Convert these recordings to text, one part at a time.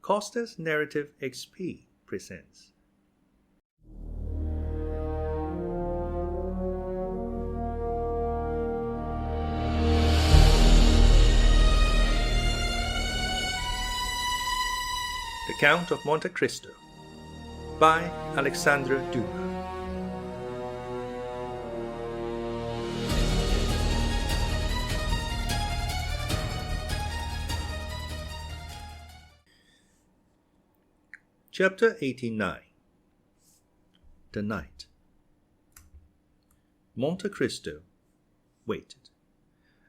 CostasNarrativeXP presents. The Count of Monte Cristo by Alexandre Dumas. Chapter 89. The Night. Monte Cristo waited,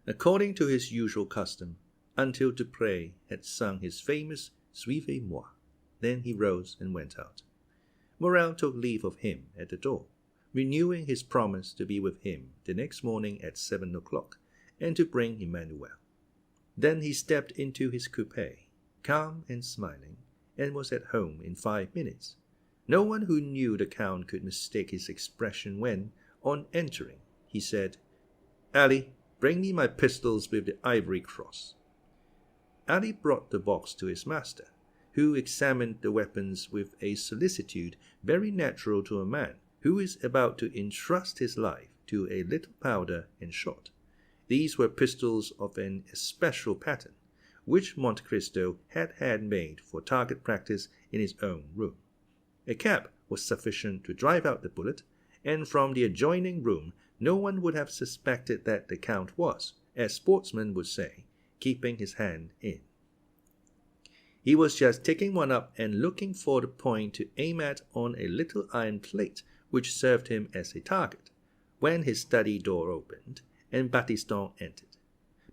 according to his usual custom, until Dupré had sung his famous Suivez-moi. Then he rose and went out. Morel took leave of him at the door, renewing his promise to be with him the next morning at 7 o'clock, and to bring Emmanuel. Then he stepped into his coupé, calm and smiling, and was at home in 5 minutes. No one who knew the Count could mistake his expression when, on entering, he said, "Ali, bring me my pistols with the ivory cross." Ali brought the box to his master, who examined the weapons with a solicitude very natural to a man who is about to entrust his life to a little powder and shot. These were pistols of an especial pattern, which Monte Cristo had made for target practice in his own room. A cap was sufficient to drive out the bullet, and from the adjoining room no one would have suspected that the Count was, as sportsmen would say, keeping his hand in. He was just taking one up and looking for the point to aim at on a little iron plate which served him as a target, when his study door opened and Baptistin entered.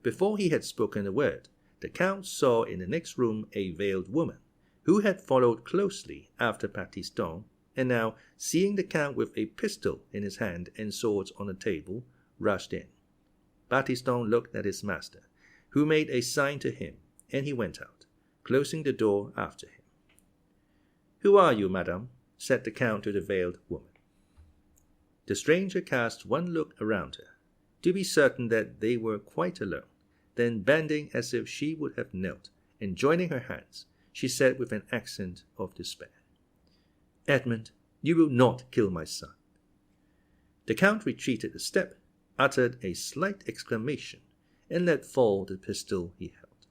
Before he had spoken a word, the Count saw in the next room a veiled woman, who had followed closely after Baptistin, and now, seeing the Count with a pistol in his hand and swords on the table, rushed in. Baptistin looked at his master, who made a sign to him, and he went out, closing the door after him. "Who are you, madame?" said the Count to the veiled woman. The stranger cast one look around her, to be certain that they were quite alone. Then, bending as if she would have knelt, and joining her hands, she said with an accent of despair, "Edmond, you will not kill my son." The Count retreated a step, uttered a slight exclamation, and let fall the pistol he held.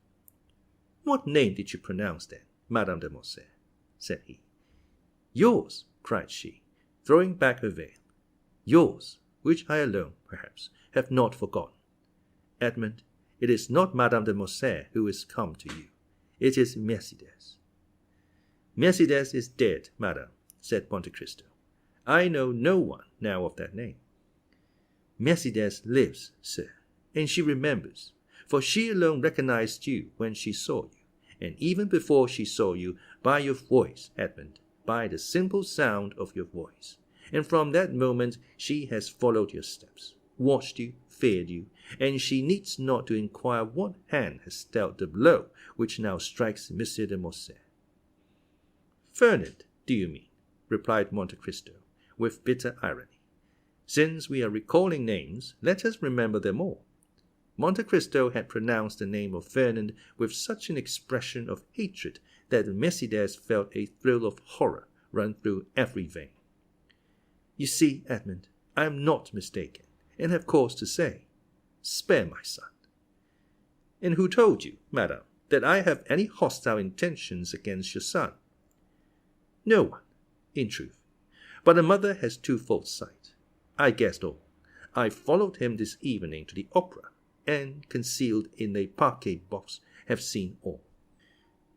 "What name did you pronounce then, Madame de Morcerf?" said he. "Yours," cried she, throwing back her veil. "Yours, which I alone, perhaps, have not forgotten. Edmond, it is not Madame de Morcerf who is come to you. It is Mercédès." "Mercédès is dead, madame," said Monte Cristo. "I know no one now of that name." "Mercédès lives, sir, and she remembers, for she alone recognized you when she saw you, and even before she saw you, by your voice, Edmond, by the simple sound of your voice. And from that moment she has followed your steps, watched you, feared you, and she needs not to inquire what hand has dealt the blow which now strikes Monsieur de Morcerf." "Fernand, do you mean?" replied Monte Cristo, with bitter irony. "Since we are recalling names, let us remember them all." Monte Cristo had pronounced the name of Fernand with such an expression of hatred that Mercédès felt a thrill of horror run through every vein. "You see, Edmond, I am not mistaken, and have cause to say, spare my son." "And who told you, madame, that I have any hostile intentions against your son?" "No one, in truth. But a mother has twofold sight. I guessed all. I followed him this evening to the opera, and, concealed in a parquet box, have seen all."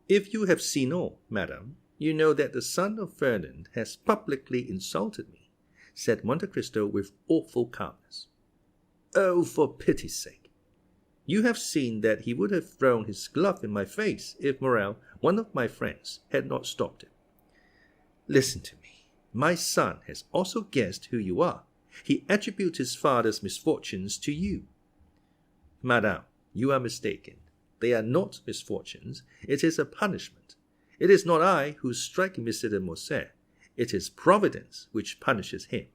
"If you have seen all, madame, you know that the son of Fernand has publicly insulted me," said Monte Cristo with awful calmness. "Oh, for pity's sake! You have seen that he would have thrown his glove in my face if Morel, one of my friends, had not stopped him. Listen to me. My son has also guessed who you are. He attributes his father's misfortunes to you." "Madame, you are mistaken. They are not misfortunes. It is a punishment. It is not I who strike Monsieur de Morcerf. It is Providence which punishes him."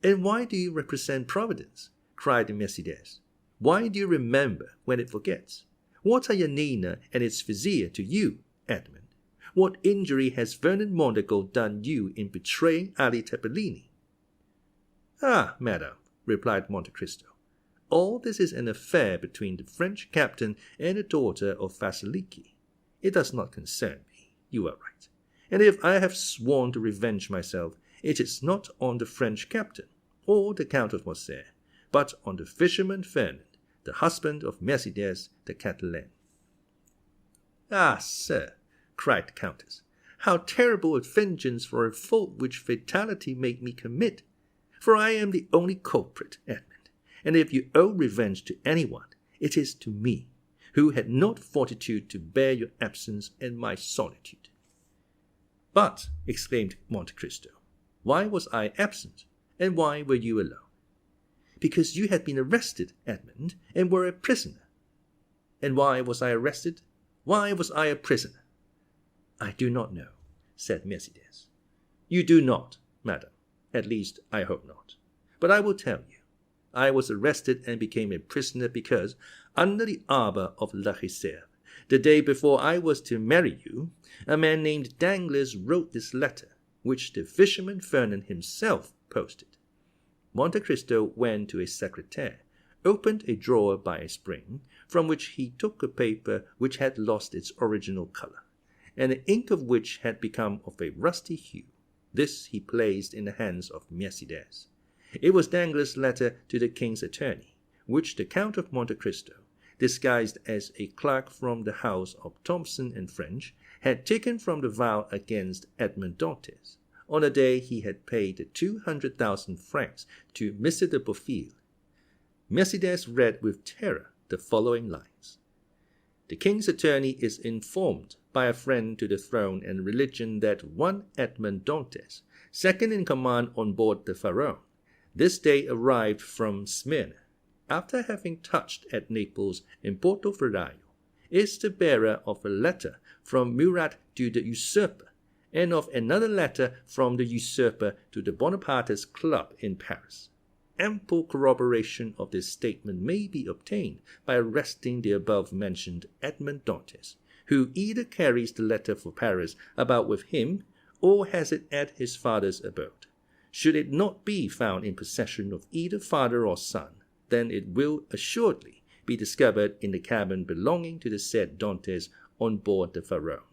"And why do you represent Providence?" cried Mercédès. "Why do you remember when it forgets? What are Yanina and its vizier to you, Edmond? What injury has Fernand Mondego done you in betraying Ali Tepellini?" "Ah, madam," replied Monte Cristo, "all this is an affair between the French captain and the daughter of Vasiliki. It does not concern me. You are right. And if I have sworn to revenge myself, it is not on the French captain or the Count of Morcerf, but on the fisherman Fernand, the husband of Mercédès the Catalane." "Ah, sir," cried the Countess, "how terrible a vengeance for a fault which fatality made me commit! For I am the only culprit, Edmond, and if you owe revenge to anyone, it is to me, who had not fortitude to bear your absence and my solitude." "But," exclaimed Monte Cristo, "why was I absent, and why were you alone?" "Because you had been arrested, Edmond, and were a prisoner." "And why was I arrested? Why was I a prisoner?" "I do not know," said Mercédès. "You do not, madam. At least, I hope not. But I will tell you. I was arrested and became a prisoner because, under the arbor of La Réserve, the day before I was to marry you, a man named Danglars wrote this letter, which the fisherman Fernand himself posted." Monte Cristo went to his secrétaire, opened a drawer by a spring, from which he took a paper which had lost its original color, and the ink of which had become of a rusty hue. This he placed in the hands of Mercédès. It was Danglars' letter to the king's attorney, which the Count of Monte Cristo, disguised as a clerk from the house of Thomson and French, had taken from the vow against Edmond Dantès, on the day he had paid the 200,000 francs to Mr. de Beaufil. Mercédès read with terror the following lines: "The king's attorney is informed by a friend to the throne and religion that one Edmond Dantès, second in command on board the Pharaon, this day arrived from Smyrna, after having touched at Naples and Porto Ferraio, is the bearer of a letter from Murat to the usurper, and of another letter from the usurper to the Bonapartist Club in Paris. Ample corroboration of this statement may be obtained by arresting the above-mentioned Edmond Dantès, who either carries the letter for Paris about with him or has it at his father's abode. Should it not be found in possession of either father or son, then it will assuredly be discovered in the cabin belonging to the said Dantès on board the Pharaon."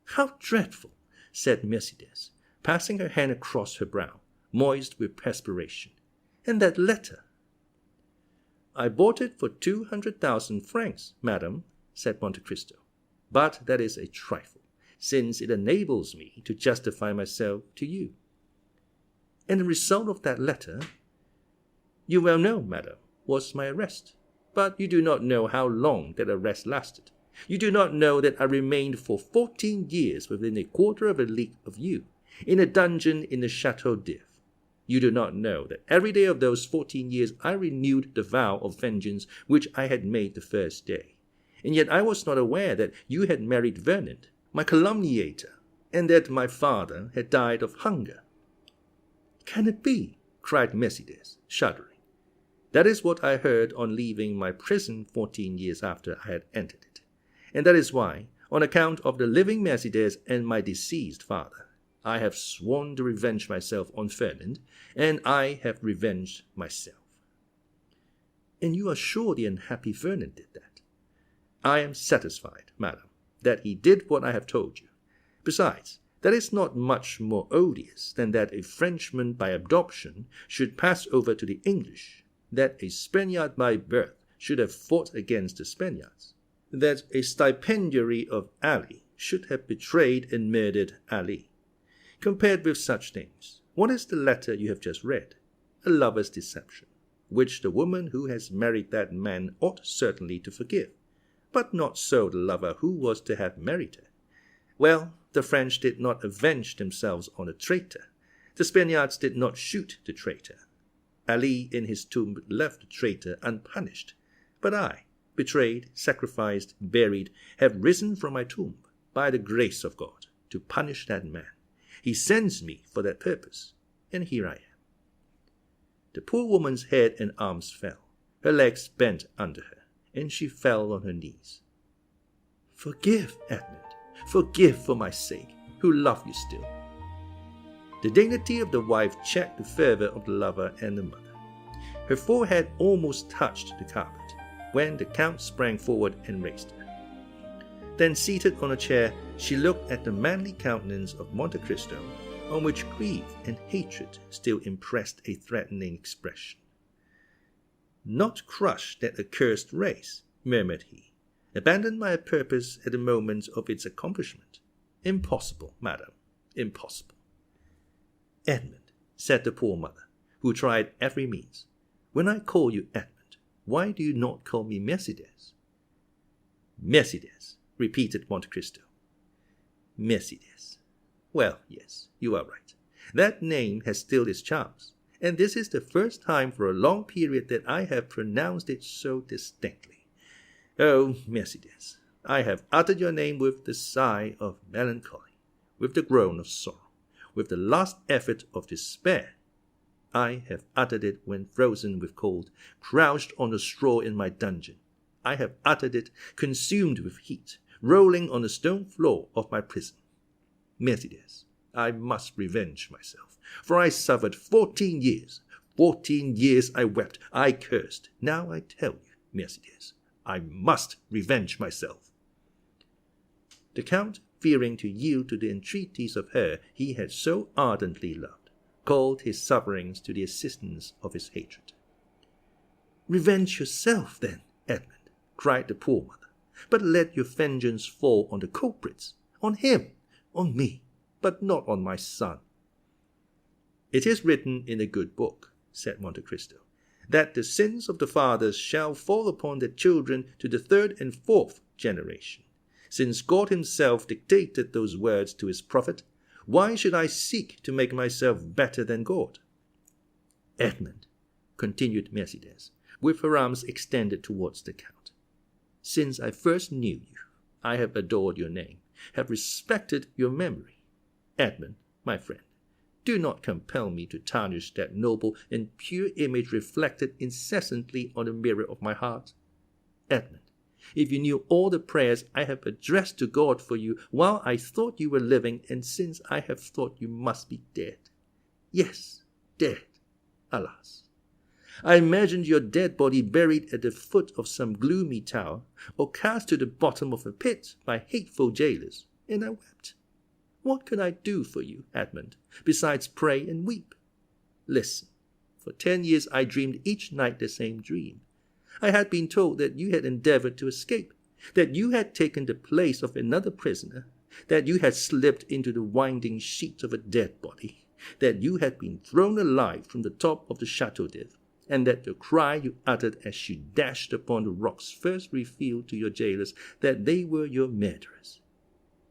"How dreadful!" said Mercédès, passing her hand across her brow, moist with perspiration. "And that letter?" "I bought it for 200,000 francs, madam," said Monte Cristo. "But that is a trifle, since it enables me to justify myself to you." "And the result of that letter?" "You well know, madam, was my arrest. But you do not know how long that arrest lasted. You do not know that I remained for 14 years within a quarter of a league of you, in a dungeon in the Château d'If. You do not know that every day of those 14 years I renewed the vow of vengeance which I had made the first day. And yet I was not aware that you had married Fernand, my calumniator, and that my father had died of hunger." "Can it be?" cried Mercédès, shuddering. "That is what I heard on leaving my prison 14 years after I had entered it. And that is why, on account of the living Mercédès and my deceased father, I have sworn to revenge myself on Fernand, and I have revenged myself." "And you are sure the unhappy Fernand did that?" "I am satisfied, madam, that he did what I have told you. Besides, that is not much more odious than that a Frenchman by adoption should pass over to the English, that a Spaniard by birth should have fought against the Spaniards, that a stipendiary of Ali should have betrayed and murdered Ali. Compared with such things, what is the letter you have just read? A lover's deception, which the woman who has married that man ought certainly to forgive, but not so the lover who was to have married her. Well, the French did not avenge themselves on a traitor. The Spaniards did not shoot the traitor. Ali in his tomb left the traitor unpunished. But I, betrayed, sacrificed, buried, have risen from my tomb, by the grace of God, to punish that man. He sends me for that purpose, and here I am." The poor woman's head and arms fell. Her legs bent under her, and she fell on her knees. "Forgive, Edmond, forgive for my sake, who love you still." The dignity of the wife checked the fervor of the lover and the mother. Her forehead almost touched the carpet, when the Count sprang forward and raised her. Then, seated on a chair, she looked at the manly countenance of Monte Cristo, on which grief and hatred still impressed a threatening expression. "Not crush that accursed race," murmured he. "Abandon my purpose at the moment of its accomplishment. Impossible, madam, impossible." "Edmond," said the poor mother, who tried every means, "when I call you Edmond, why do you not call me Mercédès?" "Mercédès," repeated Monte Cristo. "Mercédès. Well, yes, you are right. That name has still its charms, and this is the first time for a long period that I have pronounced it so distinctly. Oh, Mercédès, I have uttered your name with the sigh of melancholy, with the groan of sorrow, with the last effort of despair. I have uttered it when frozen with cold, crouched on the straw in my dungeon. I have uttered it consumed with heat, rolling on the stone floor of my prison. Mercédès, I must revenge myself, for I suffered 14 years. 14 years I wept, I cursed. Now I tell you, Mercédès, I must revenge myself." The Count, fearing to yield to the entreaties of her he had so ardently loved, called his sovereigns to the assistance of his hatred. "Revenge yourself, then, Edmond," cried the poor mother, "but let your vengeance fall on the culprits, on him, on me, but not on my son." "It is written in a good book," said Monte Cristo, "that the sins of the fathers shall fall upon their children to the 3rd and 4th generation. Since God himself dictated those words to his prophet, why should I seek to make myself better than God?" "Edmond," continued Mercédès, with her arms extended towards the Count, "since I first knew you, I have adored your name, have respected your memory. Edmond, my friend, do not compel me to tarnish that noble and pure image reflected incessantly on the mirror of my heart. Edmond, if you knew all the prayers I have addressed to God for you while I thought you were living, and since I have thought you must be dead. Yes, dead, alas. I imagined your dead body buried at the foot of some gloomy tower, or cast to the bottom of a pit by hateful jailers, and I wept. What could I do for you, Edmond, besides pray and weep? Listen, for 10 years I dreamed each night the same dream. I had been told that you had endeavored to escape, that you had taken the place of another prisoner, that you had slipped into the winding sheets of a dead body, that you had been thrown alive from the top of the Chateau d'If, and that the cry you uttered as you dashed upon the rocks first revealed to your jailers that they were your murderers.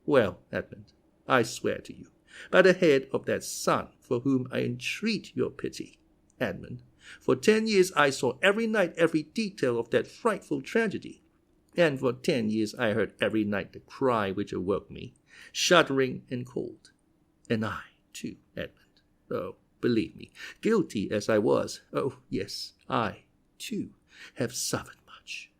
Well, Edmond, I swear to you, by the head of that son for whom I entreat your pity, Edmond, for 10 years I saw every night every detail of that frightful tragedy, and for 10 years I heard every night the cry which awoke me, shuddering and cold. And I, too, Edmond, oh, believe me, guilty as I was, oh, yes, I, too, have suffered much.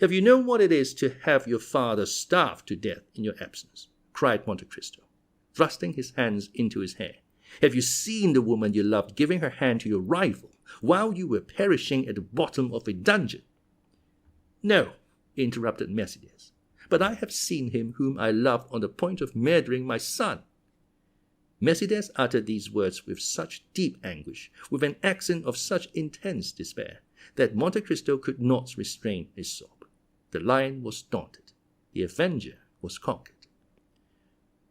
Have you known what it is to have your father starved to death in your absence? Cried Monte Cristo, thrusting his hands into his hair. Have you seen the woman you loved giving her hand to your rival while you were perishing at the bottom of a dungeon? No, interrupted Mercédès, but I have seen him whom I loved on the point of murdering my son. Mercédès uttered these words with such deep anguish, with an accent of such intense despair, that Monte Cristo could not restrain a sob. The lion was daunted. The avenger was conquered.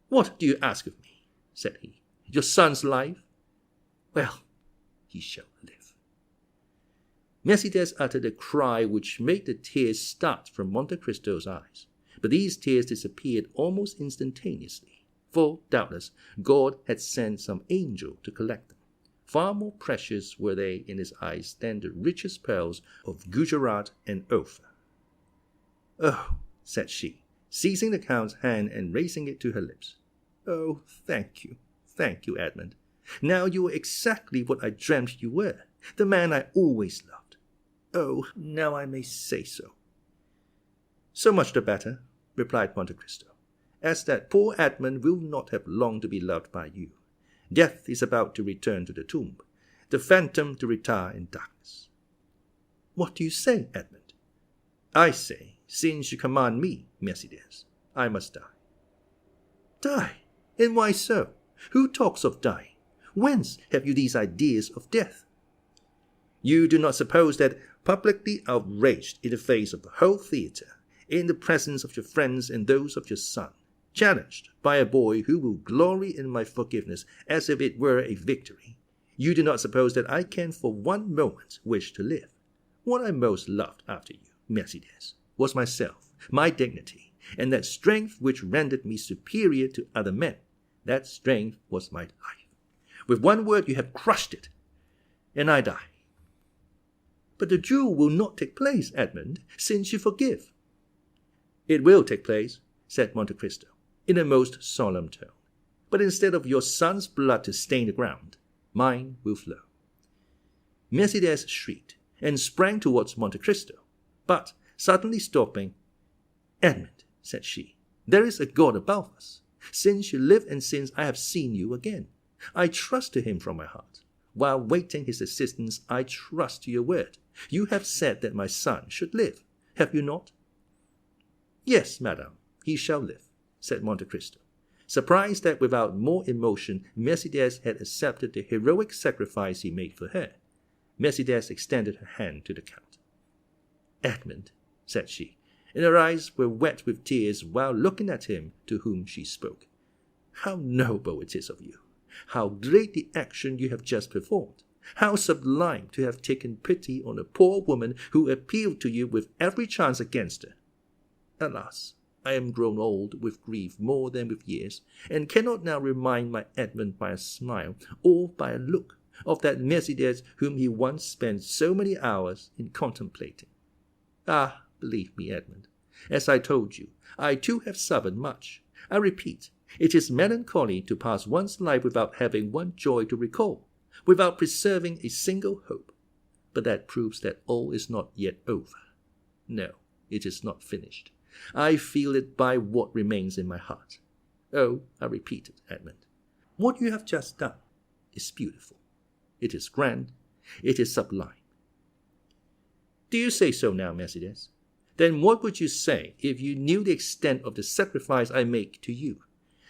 What do you ask of me? Said he. Your son's life? Well, he shall live. Mercédès uttered a cry which made the tears start from Monte Cristo's eyes, but these tears disappeared almost instantaneously, for, doubtless, God had sent some angel to collect them. Far more precious were they in his eyes than the richest pearls of Gujarat and Ophir. Oh, said she, seizing the Count's hand and raising it to her lips. Oh, thank you, Edmond. Now you are exactly what I dreamt you were, the man I always loved. Oh, now I may say so. So much the better, replied Monte Cristo, as that poor Edmond will not have long to be loved by you. Death is about to return to the tomb, the phantom to retire in darkness. What do you say, Edmond? I say, since you command me, Mercédès, I must die. Die? And why so? Who talks of dying? Whence have you these ideas of death? You do not suppose that, publicly outraged in the face of the whole theatre, in the presence of your friends and those of your son, challenged by a boy who will glory in my forgiveness as if it were a victory, you do not suppose that I can for one moment wish to live. What I most loved after you, Mercédès, was myself, my dignity, and that strength which rendered me superior to other men. That strength was my life. With one word you have crushed it, and I die. But the duel will not take place, Edmond, since you forgive. It will take place, said Monte Cristo, in a most solemn tone. But instead of your son's blood to stain the ground, mine will flow. Mercédès shrieked, and sprang towards Monte Cristo, but, suddenly stopping, Edmond, said she, there is a God above us. Since you live and since I have seen you again, I trust to him from my heart. While waiting his assistance, I trust to your word. You have said that my son should live, have you not? Yes, madame, he shall live, said Monte Cristo, surprised that without more emotion Mercédès had accepted the heroic sacrifice he made for her. Mercédès extended her hand to the Count. Edmond, said she, and her eyes were wet with tears while looking at him to whom she spoke. How noble it is of you! How great the action you have just performed! How sublime to have taken pity on a poor woman who appealed to you with every chance against her! Alas, I am grown old with grief more than with years, and cannot now remind my Edmond by a smile or by a look of that Mercédès whom he once spent so many hours in contemplating. Ah, believe me, Edmond, as I told you, I too have suffered much. I repeat, it is melancholy to pass one's life without having one joy to recall, without preserving a single hope. But that proves that all is not yet over. No, it is not finished. I feel it by what remains in my heart. Oh, I repeat it, Edmond, what you have just done is beautiful. It is grand. It is sublime. Do you say so now, Mercédès? Then what would you say if you knew the extent of the sacrifice I make to you?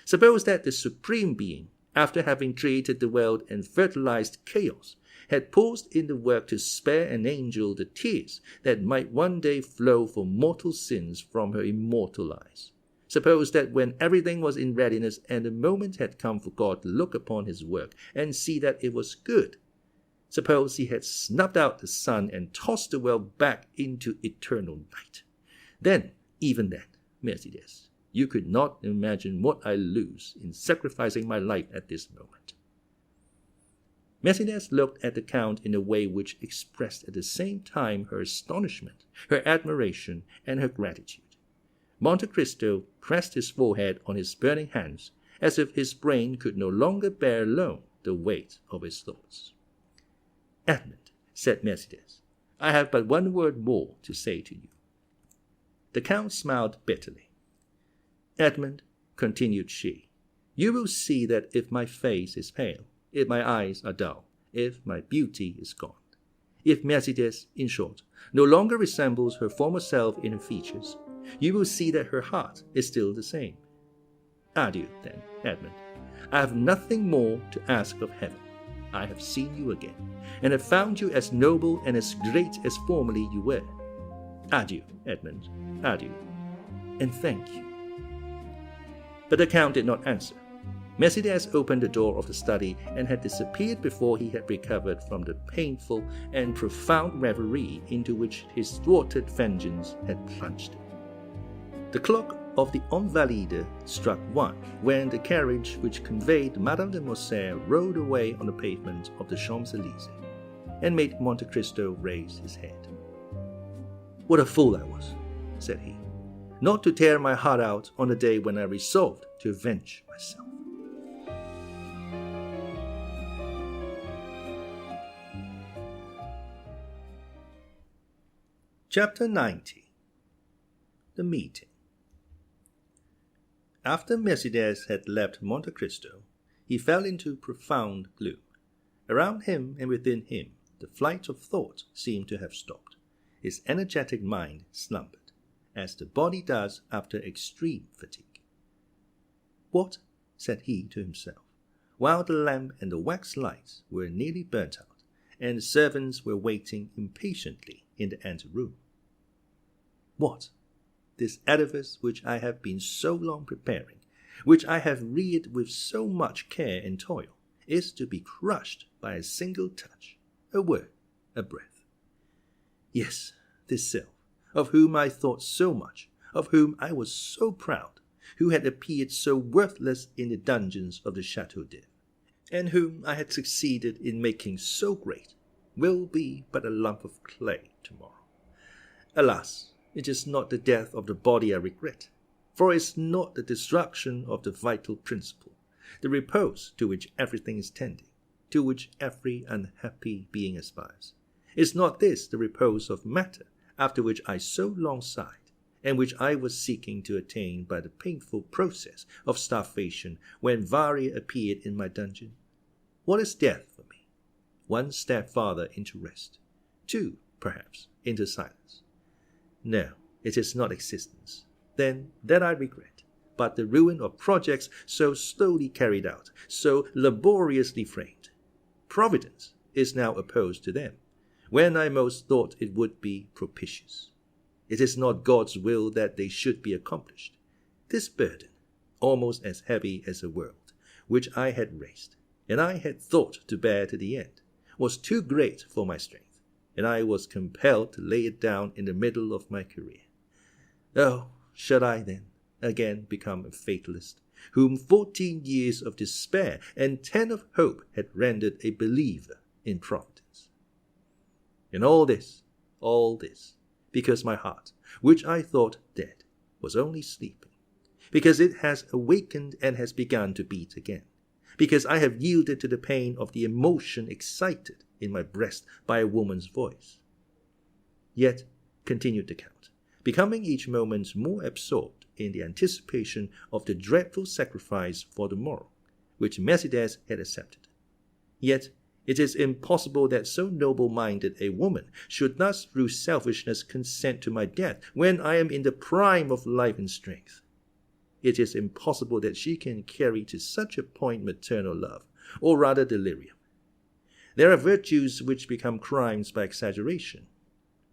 Suppose that the Supreme Being, after having created the world and fertilized chaos, had paused in the work to spare an angel the tears that might one day flow for mortal sins from her immortal eyes. Suppose that when everything was in readiness and the moment had come for God to look upon his work and see that it was good, suppose he had snuffed out the sun and tossed the world back into eternal night. Then, even then, Mercédès, you could not imagine what I lose in sacrificing my life at this moment. Mercédès looked at the Count in a way which expressed at the same time her astonishment, her admiration, and her gratitude. Monte Cristo pressed his forehead on his burning hands, as if his brain could no longer bear alone the weight of his thoughts. Edmond, said Mercédès, I have but one word more to say to you. The Count smiled bitterly. Edmond, continued she, you will see that if my face is pale, if my eyes are dull, if my beauty is gone, if Mercédès, in short, no longer resembles her former self in her features, you will see that her heart is still the same. Adieu, then, Edmond. I have nothing more to ask of heaven. I have seen you again, and have found you as noble and as great as formerly you were. Adieu, Edmond, adieu, and thank you. But the Count did not answer. Mercédès opened the door of the study and had disappeared before he had recovered from the painful and profound reverie into which his thwarted vengeance had plunged him. The clock of the Invalides struck 1 when the carriage which conveyed Madame de Morcerf rolled away on the pavement of the Champs-Élysées and made Monte Cristo raise his head. What a fool I was, said he, not to tear my heart out on the day when I resolved to avenge myself. Chapter 90. The Meeting. After Mercédès had left Monte Cristo, he fell into profound gloom. Around him and within him, the flight of thought seemed to have stopped. His energetic mind slumbered, as the body does after extreme fatigue. "What?" said he to himself, while the lamp and the wax lights were nearly burnt out, and the servants were waiting impatiently in the anteroom. "What? This edifice which I have been so long preparing, which I have reared with so much care and toil, is to be crushed by a single touch, a word, a breath. Yes, this self, of whom I thought so much, of whom I was so proud, who had appeared so worthless in the dungeons of the Château d'If, and whom I had succeeded in making so great, will be but a lump of clay tomorrow. Alas, it is not the death of the body I regret, for it is not the destruction of the vital principle, the repose to which everything is tending, to which every unhappy being aspires. Is not this the repose of matter, after which I so long sighed, and which I was seeking to attain by the painful process of starvation when Varia appeared in my dungeon? What is death for me? One step farther into rest, two, perhaps, into silence. No, it is not existence, then, that I regret, but the ruin of projects so slowly carried out, so laboriously framed. Providence is now opposed to them, when I most thought it would be propitious. It is not God's will that they should be accomplished. This burden, almost as heavy as the world, which I had raised, and I had thought to bear to the end, was too great for my strength, and I was compelled to lay it down in the middle of my career. Oh, should I then again become a fatalist, whom 14 years of despair and 10 of hope had rendered a believer in Providence? And all this, because my heart, which I thought dead, was only sleeping, because it has awakened and has begun to beat again, because I have yielded to the pain of the emotion excited in my breast by a woman's voice. Yet, continued the Count, becoming each moment more absorbed in the anticipation of the dreadful sacrifice for the morrow, which Mercédès had accepted. Yet, it is impossible that so noble-minded a woman should thus through selfishness consent to my death when I am in the prime of life and strength. It is impossible that she can carry to such a point maternal love, or rather delirium. There are virtues which become crimes by exaggeration.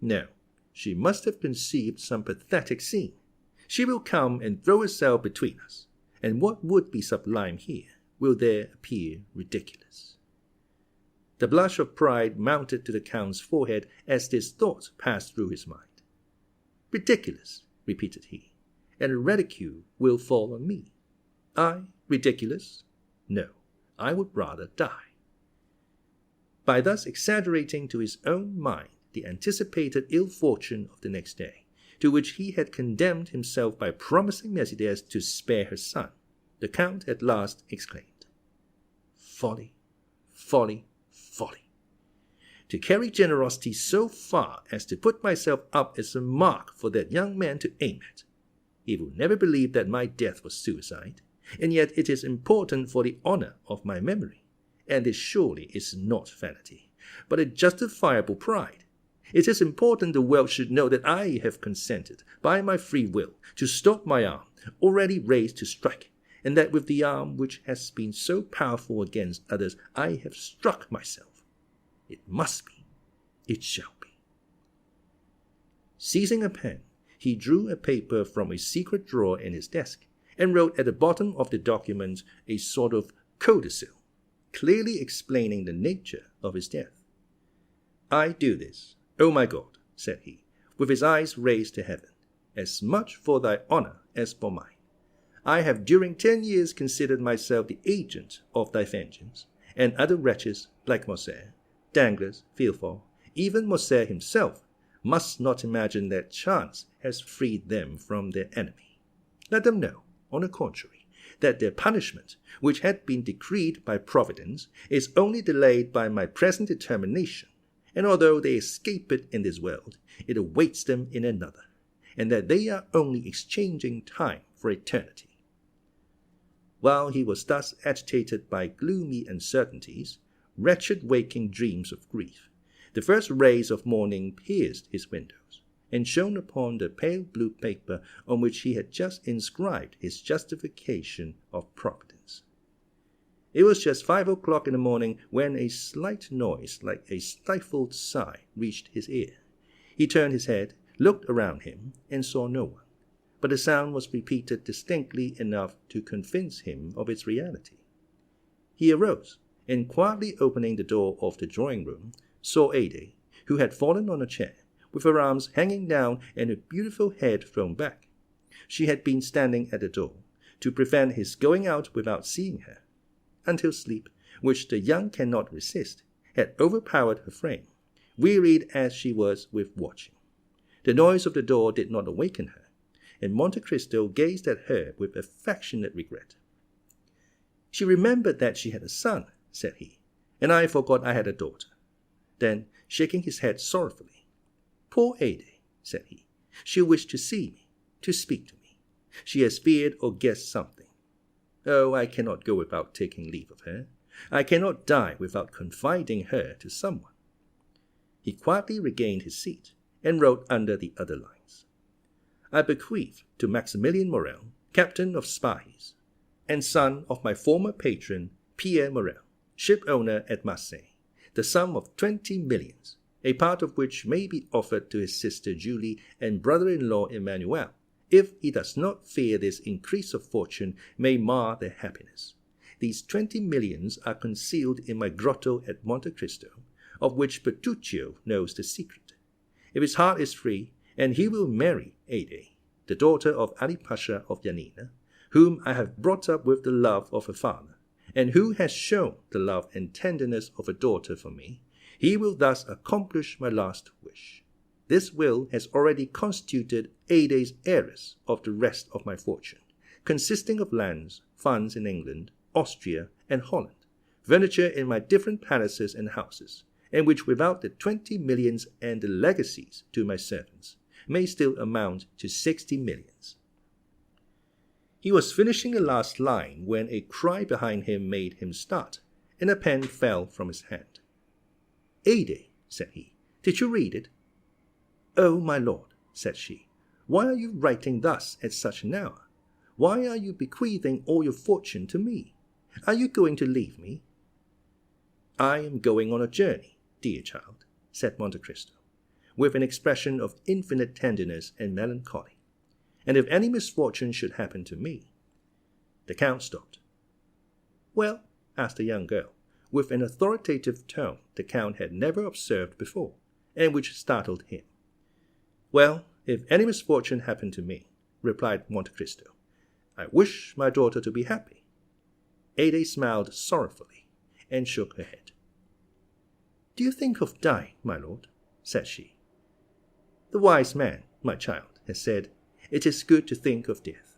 No, she must have conceived some pathetic scene. She will come and throw herself between us, and what would be sublime here will there appear ridiculous. The blush of pride mounted to the Count's forehead as this thought passed through his mind. "Ridiculous," repeated he, "and ridicule will fall on me. I, ridiculous? No, I would rather die." By thus exaggerating to his own mind the anticipated ill fortune of the next day, to which he had condemned himself by promising Mercédès to spare her son, the Count at last exclaimed, "Folly, folly, folly! To carry generosity so far as to put myself up as a mark for that young man to aim at. He will never believe that my death was suicide, and yet it is important for the honor of my memory, and it surely is not vanity, but a justifiable pride. It is important the world should know that I have consented, by my free will, to stop my arm, already raised to strike, and that with the arm which has been so powerful against others I have struck myself. It must be. It shall be." Seizing a pen, he drew a paper from a secret drawer in his desk, and wrote at the bottom of the document a sort of codicil, clearly explaining the nature of his death. "I do this, O my God," said he, with his eyes raised to heaven, "as much for thy honor as for mine. I have during 10 years considered myself the agent of thy vengeance, and other wretches like Morcerf, Danglars, Villefort, even Morcerf himself, must not imagine that chance has freed them from their enemy. Let them know, on the contrary, that their punishment, which had been decreed by Providence, is only delayed by my present determination, and although they escape it in this world, it awaits them in another, and that they are only exchanging time for eternity. While he was thus agitated by gloomy uncertainties, wretched waking dreams of grief, the first rays of morning pierced his windows, and shone upon the pale blue paper on which he had just inscribed his justification of providence. It was just 5 o'clock in the morning when a slight noise like a stifled sigh reached his ear. He turned his head, looked around him, and saw no one, but the sound was repeated distinctly enough to convince him of its reality. He arose, and quietly opening the door of the drawing-room, saw Haydée, who had fallen on a chair, with her arms hanging down and her beautiful head thrown back. She had been standing at the door, to prevent his going out without seeing her, until sleep, which the young cannot resist, had overpowered her frame, wearied as she was with watching. The noise of the door did not awaken her, and Monte Cristo gazed at her with affectionate regret. "She remembered that she had a son," said he, "and I forgot I had a daughter." Then, shaking his head sorrowfully, "Poor Haydée," said he, "she wished to see me, to speak to me. She has feared or guessed something. Oh, I cannot go without taking leave of her. I cannot die without confiding her to someone." He quietly regained his seat, and wrote under the other lines, "I bequeath to Maximilien Morel, captain of spies, and son of my former patron, Pierre Morel, ship owner at Marseille, the sum of 20 millions, a part of which may be offered to his sister Julie and brother-in-law Emmanuel, if he does not fear this increase of fortune may mar their happiness. These 20 millions are concealed in my grotto at Monte Cristo, of which Bertuccio knows the secret. If his heart is free, and he will marry Haydée, the daughter of Ali Pasha of Yanina, whom I have brought up with the love of a father, and who has shown the love and tenderness of a daughter for me, he will thus accomplish my last wish. This will has already constituted Haydée's heiress of the rest of my fortune, consisting of lands, funds in England, Austria, and Holland, furniture in my different palaces and houses, and which without the 20 millions and the legacies to my servants, may still amount to 60 millions. He was finishing the last line when a cry behind him made him start, and a pen fell from his hand. "Haydée," said he, "did you read it?" "Oh, my lord," said she, "why are you writing thus at such an hour? Why are you bequeathing all your fortune to me? Are you going to leave me?" "I am going on a journey, dear child," said Monte Cristo, with an expression of infinite tenderness and melancholy, "and if any misfortune should happen to me—" The count stopped. "Well?" asked the young girl, with an authoritative tone the count had never observed before, and which startled him. "Well, if any misfortune happened to me," replied Monte Cristo, "I wish my daughter to be happy." Haydée smiled sorrowfully, and shook her head. "Do you think of dying, my lord?" said she. "The wise man, my child, has said, 'It is good to think of death.'"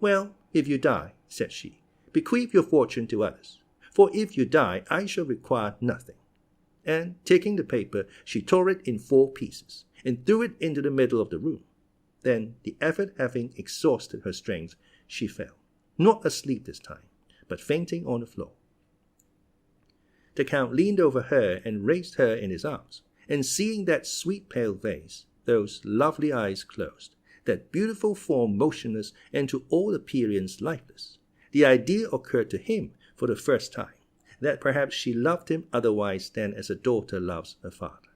"Well, if you die," said she, "bequeath your fortune to others, for if you die I shall require nothing." And, taking the paper, she tore it in 4 pieces, and threw it into the middle of the room. Then, the effort having exhausted her strength, she fell, not asleep this time, but fainting on the floor. The count leaned over her and raised her in his arms, and seeing that sweet pale face, those lovely eyes closed, that beautiful form motionless and to all appearance lifeless, the idea occurred to him for the first time that perhaps she loved him otherwise than as a daughter loves a father.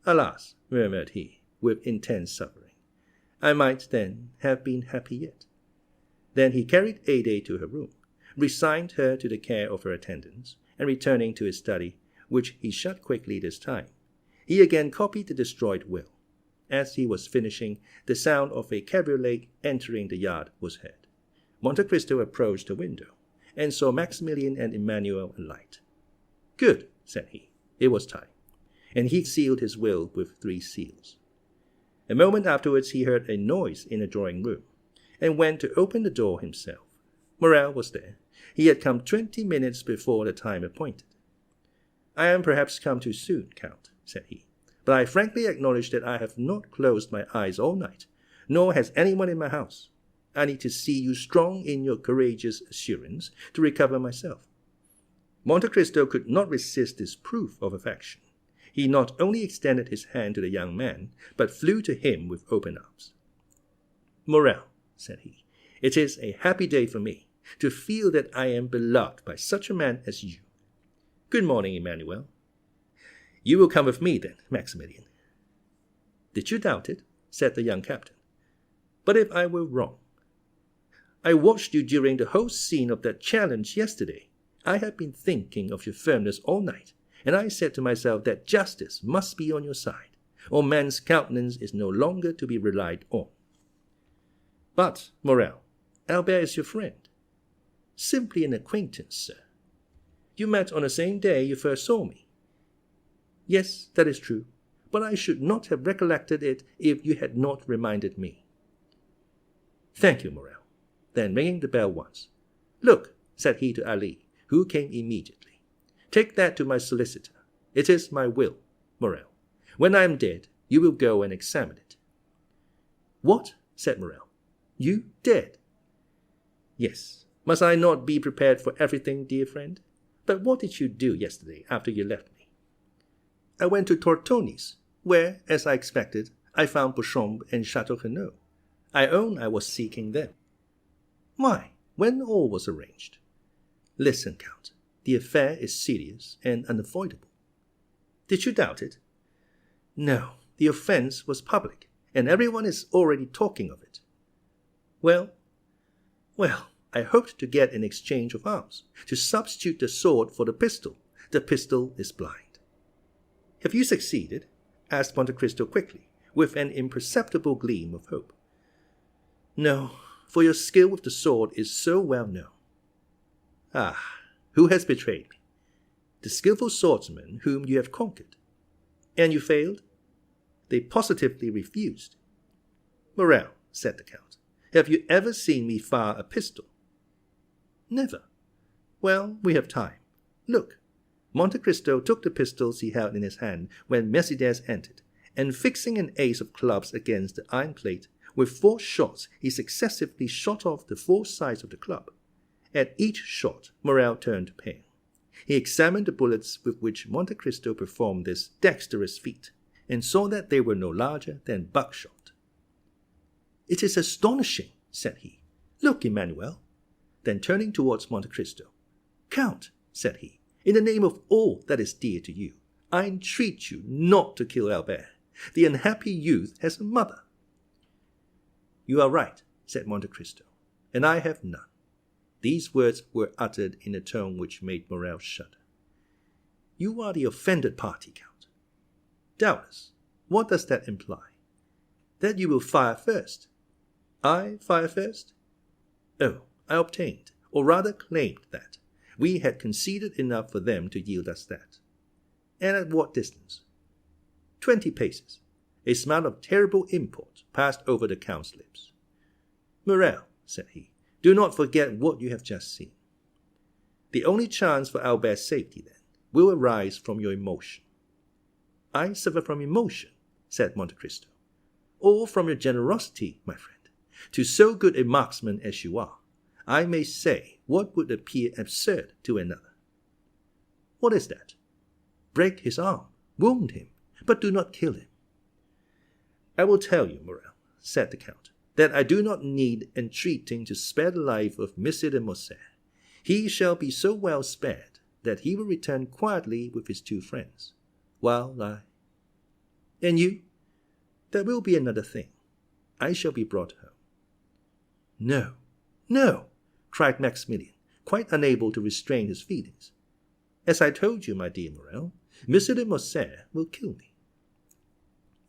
"Alas," murmured he, with intense suffering, "I might, then, have been happy yet." Then he carried Haydée to her room, resigned her to the care of her attendants, and returning to his study, which he shut quickly this time, he again copied the destroyed will. As he was finishing, the sound of a cabriolet entering the yard was heard. Monte Cristo approached the window, and saw Maximilien and Emmanuel alight. "Good," said he, "it was time." And he sealed his will with 3 seals. A moment afterwards he heard a noise in the drawing-room, and went to open the door himself. Morel was there. He had come 20 minutes before the time appointed. "I am perhaps come too soon, Count," said he, "but I frankly acknowledge that I have not closed my eyes all night, nor has anyone in my house. I need to see you strong in your courageous assurance to recover myself. Monte Cristo could not resist this proof of affection. He not only extended his hand to the young man, but flew to him with open arms. Morrel, said he, it is a happy day for me to feel that I am beloved by such a man as you. Good morning, Emmanuel. You will come with me, then, Maximilien. Did you doubt it? Said the young captain. But if I were wrong? I watched you during the whole scene of that challenge yesterday. I have been thinking of your firmness all night, and I said to myself that justice must be on your side, or man's countenance is no longer to be relied on. But, Morrel, Albert is your friend. Simply an acquaintance, sir. You met on the same day you first saw me. Yes, that is true, but I should not have recollected it if you had not reminded me. Thank you, Morrel. Then ringing the bell once. Look, said he to Ali, who came immediately. Take that to my solicitor. It is my will, Morrel. When I am dead, you will go and examine it. What? Said Morrel. You dead? Yes. Must I not be prepared for everything, dear friend? But what did you do yesterday after you left me? I went to Tortoni's, where, as I expected, I found Beauchamp and Chateau Renaud. I own I was seeking them. Why, when all was arranged? Listen, Count, the affair is serious and unavoidable. Did you doubt it? No, the offense was public, and everyone is already talking of it. Well, I hoped to get an exchange of arms, to substitute the sword for the pistol. The pistol is blind. Have you succeeded? Asked Monte Cristo quickly, with an imperceptible gleam of hope. No, for your skill with the sword is so well known. Ah, who has betrayed me? The skillful swordsman whom you have conquered. And you failed? They positively refused. Morrel, said the Count, have you ever seen me fire a pistol? Never. Well, we have time. Look. Monte Cristo took the pistols he held in his hand when Mercédès entered, and fixing an ace of clubs against the iron plate, with 4 shots he successively shot off the 4 sides of the club. At each shot, Morrel turned pale. He examined the bullets with which Monte Cristo performed this dexterous feat, and saw that they were no larger than buckshot. It is astonishing, said he. Look, Emmanuel. Then turning towards Monte Cristo, Count, said he, in the name of all that is dear to you, I entreat you not to kill Albert. The unhappy youth has a mother. You are right, said Monte Cristo, and I have none. These words were uttered in a tone which made Morrel shudder. You are the offended party, Count. Doubtless. What does that imply? That you will fire first. I fire first? Oh, I obtained, or rather claimed that. We had conceded enough for them to yield us that. And at what distance? 20 paces. A smile of terrible import passed over the Count's lips. Morrel, said he, do not forget what you have just seen. The only chance for Albert's safety, then, will arise from your emotion. I suffer from emotion, said Monte Cristo. Or from your generosity, my friend. To so good a marksman as you are, I may say what would appear absurd to another. What is that? Break his arm, wound him, but do not kill him. I will tell you, Morrel, said the Count, that I do not need entreating to spare the life of Monsieur de Morcerf. He shall be so well spared that he will return quietly with his 2 friends, while I... And you? There will be another thing. I shall be brought home. No, no, cried Maximilien, quite unable to restrain his feelings. As I told you, my dear Morrel, Monsieur de Morcerf will kill me.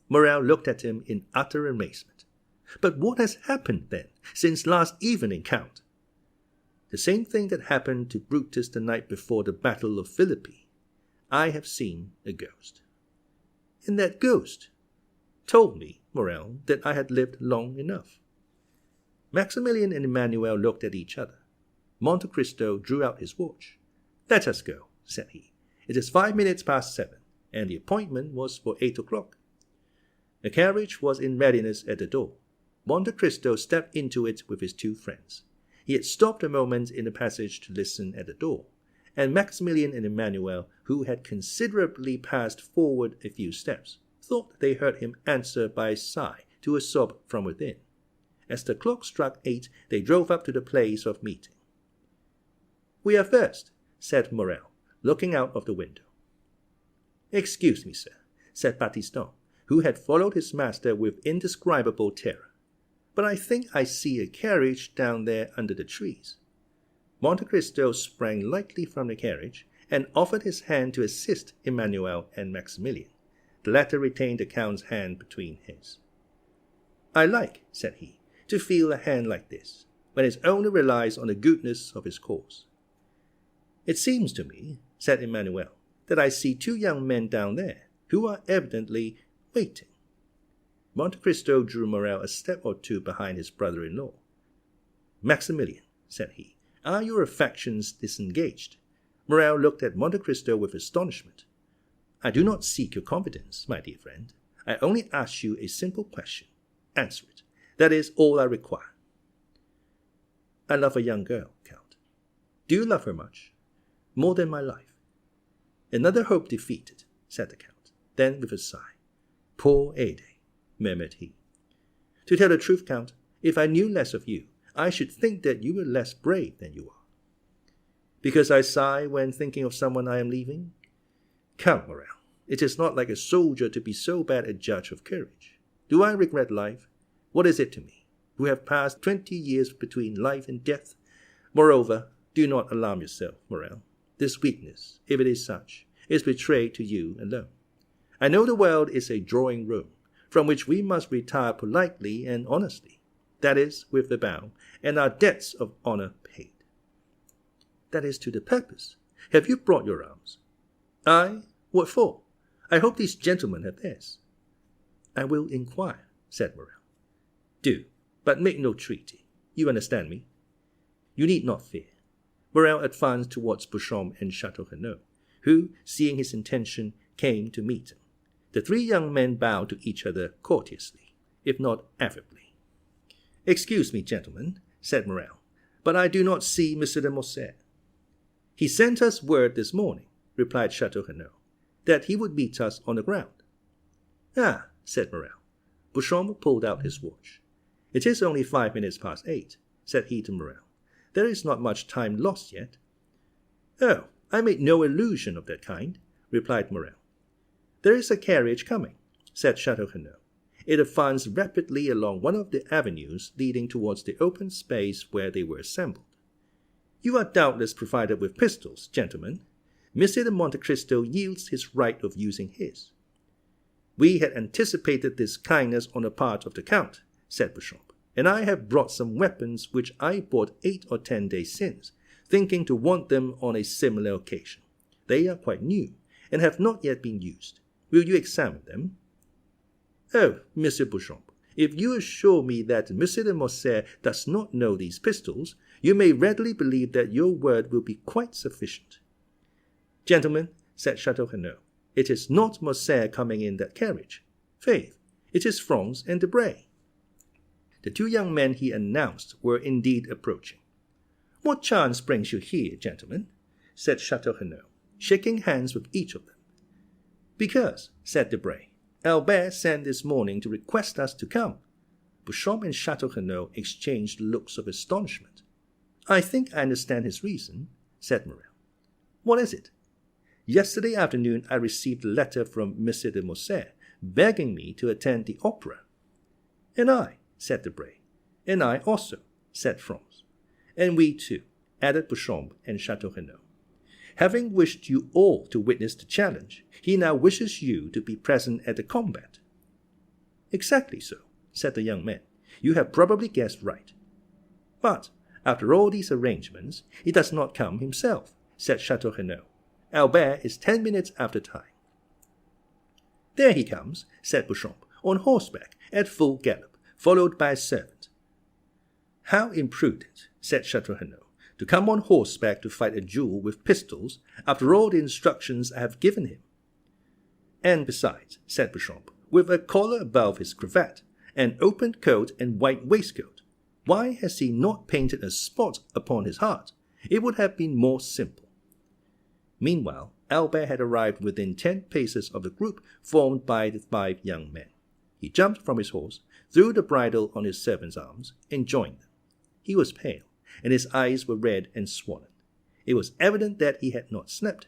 Morrel looked at him in utter amazement. But what has happened, then, since last evening, Count? The same thing that happened to Brutus the night before the battle of Philippi. I have seen a ghost. And that ghost told me, Morrel, that I had lived long enough. Maximilien and Emmanuel looked at each other. Monte Cristo drew out his watch. Let us go, said he. It is 5 minutes past 7, and the appointment was for 8 o'clock. The carriage was in readiness at the door. Monte Cristo stepped into it with his two friends. He had stopped a moment in the passage to listen at the door, and Maximilien and Emmanuel, who had considerably passed forward a few steps, thought they heard him answer by a sigh to a sob from within. As the clock struck 8, they drove up to the place of meeting. "We are first," said Morrel, looking out of the window. "Excuse me, sir," said Baptistin, who had followed his master with indescribable terror, "but I think I see a carriage down there under the trees." Monte Cristo sprang lightly from the carriage and offered his hand to assist Emmanuel and Maximilien. The latter retained the Count's hand between his. "I like," said he, "to feel a hand like this, when its owner relies on the goodness of his cause." "It seems to me," said Emmanuel, "that I see two young men down there, who are evidently waiting." Monte Cristo drew Morrel a step or two behind his brother-in-law. "Maximilien," said he, "are your affections disengaged?" Morrel looked at Monte Cristo with astonishment. "I do not seek your confidence, my dear friend. I only ask you a simple question. Answer it. That is all I require." "I love a young girl, Count." "Do you love her much?" "More than my life." "Another hope defeated," said the Count. Then, with a sigh, "Poor Haydée," murmured he. "To tell the truth, Count, if I knew less of you, I should think that you were less brave than you are." "Because I sigh when thinking of someone I am leaving?" "Count Morrel, it is not like a soldier to be so bad a judge of courage. Do I regret life? What is it to me, who have passed 20 years between life and death? Moreover, do not alarm yourself, Morrel. This weakness, if it is such, is betrayed to you alone. I know the world is a drawing-room, from which we must retire politely and honestly, that is, with a bow, and our debts of honor paid." "That is to the purpose. Have you brought your arms?" "I? What for? I hope these gentlemen have theirs." "I will inquire," said Morrel. "Do, but make no treaty. You understand me?" "You need not fear." Morrel advanced towards Beauchamp and Château Renaud, who, seeing his intention, came to meet him. The three young men bowed to each other courteously, if not affably. "Excuse me, gentlemen," said Morrel, "but I do not see M. de Morcerf." "He sent us word this morning," replied Château Renaud, "that he would meet us on the ground." "Ah," said Morrel. Beauchamp pulled out his watch. "It is only 5 minutes past 8, said he to Morrel. "There is not much time lost yet." "Oh, I made no illusion of that kind," replied Morrel. "There is a carriage coming," said Château Renaud. It advanced rapidly along one of the avenues leading towards the open space where they were assembled. "You are doubtless provided with pistols, gentlemen. Monsieur de Monte Cristo yields his right of using his." "We had anticipated this kindness on the part of the Count," said Beauchamp, "and I have brought some weapons which I bought 8 or 10 days since, thinking to want them on a similar occasion. They are quite new, and have not yet been used. Will you examine them?" "Oh, Monsieur Beauchamp, if you assure me that Monsieur de Morcerf does not know these pistols, you may readily believe that your word will be quite sufficient." "Gentlemen," said Château Renaud, "it is not Morcerf coming in that carriage. Faith, it is Franz and Debray." The two young men he announced were indeed approaching. "What chance brings you here, gentlemen?" said Château Renaud, shaking hands with each of them. "Because," said Debray, "Albert sent this morning to request us to come." Beauchamp and Château Renaud exchanged looks of astonishment. "I think I understand his reason," said Morrel. "What is it?" "Yesterday afternoon I received a letter from M. de Morcerf, begging me to attend the opera." "And I," said Debray. "And I also," said Franz. "And we too," added Beauchamp and Château Renaud. "Having wished you all to witness the challenge, he now wishes you to be present at the combat." "Exactly so," said the young man. "You have probably guessed right." "But, after all these arrangements, he does not come himself," said Château Renaud. "Albert is 10 minutes after time." "There he comes," said Beauchamp, "on horseback, at full gallop, followed by a servant." "How imprudent," said Château Renaud, "to come on horseback to fight a duel with pistols, after all the instructions I have given him." "And besides," said Beauchamp, "with a collar above his cravat, an open coat and white waistcoat. Why has he not painted a spot upon his heart? It would have been more simple. Meanwhile, Albert had arrived within 10 paces of the group formed by the 5 young men. He jumped from his horse, threw the bridle on his servant's arms, and joined them. He was pale, and his eyes were red and swollen. It was evident that he had not slept.